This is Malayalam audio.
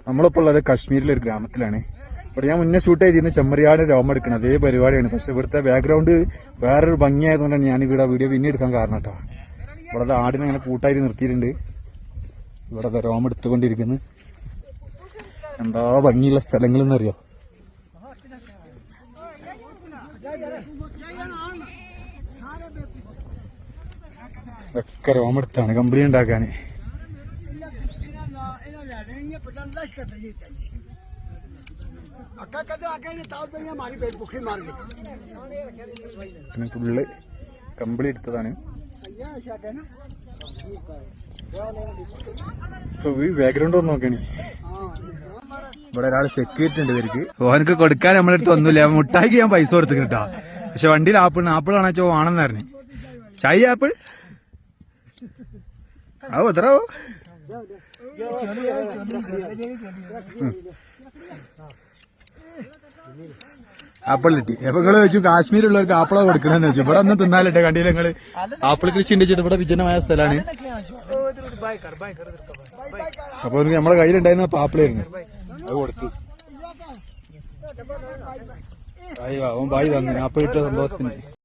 നമ്മളിപ്പോൾ ഉള്ളത് കശ്മീരിലെ ഒരു ഗ്രാമത്തിലാണ്. ഇവിടെ ഞാൻ മുന്നേ ഷൂട്ട് ചെയ്തിരുന്ന ചെമ്മരിയാട് രോമം എടുക്കണം അതേ പരിപാടിയാണ്. പക്ഷെ ഇവിടുത്തെ ബാക്ക്ഗ്രൗണ്ട് വേറൊരു ഭംഗിയായതുകൊണ്ടാണ് ഞാൻ ഇവിടെ വീഡിയോ പിന്നെ എടുക്കാൻ കാരണം കേട്ടോ. ഇവിടെ ആടിനെ അങ്ങനെ കൂട്ടായിട്ട് നിർത്തിയിട്ടുണ്ട്. ഇവിടെ രോമം എടുത്തുകൊണ്ടിരിക്കുന്നു. എന്താ ഭംഗിയുള്ള സ്ഥലങ്ങളെന്നറിയോ. ഒക്കെ രോമെടുത്താണ് കമ്പനി ഉണ്ടാക്കാന്. ഫുള്ള് കമ്പിളി എടുത്തതാണ്. ബാക്ക്ഗ്രൗണ്ട് ഒന്ന് നോക്കണേ. ഇവിടെ ഒരാൾ സെക്യൂരിറ്റി ഉണ്ട് ഇവർക്ക്. ഓനക്ക് കൊടുക്കാൻ നമ്മളടുത്ത് ഒന്നുമില്ല. മുട്ടായിക്ക് ഞാൻ പൈസ കൊടുത്തു കേട്ടാ. പക്ഷെ വണ്ടിയിൽ ആപ്പിൾ ആണോ ചോ ആണെന്ന് പറഞ്ഞു. ചായ ആപ്പിൾ ആവോ എത്രയാവോ? ആപ്പിൾ കിട്ടി. അപ്പൊ നിങ്ങള് ചോദിച്ചു കാശ്മീരുള്ളവർക്ക് ആപ്പിളാ കൊടുക്കണമെന്ന് വെച്ചു. ഇവിടെ ഒന്നും തിന്നാലിട്ടെ കണ്ടില്ല നിങ്ങള്. ആപ്പിൾ കൃഷി ഉണ്ട്. ഇവിടെ വിജനമായ സ്ഥലമാണ്. അപ്പൊ നമ്മളെ കയ്യിലുണ്ടായിരുന്ന ആപ്പിളായിരുന്നു, അത് കൊടുത്തു. അവൻ ബായി തന്നെ ആപ്പിൾ ഇട്ട സന്തോഷത്തിന്.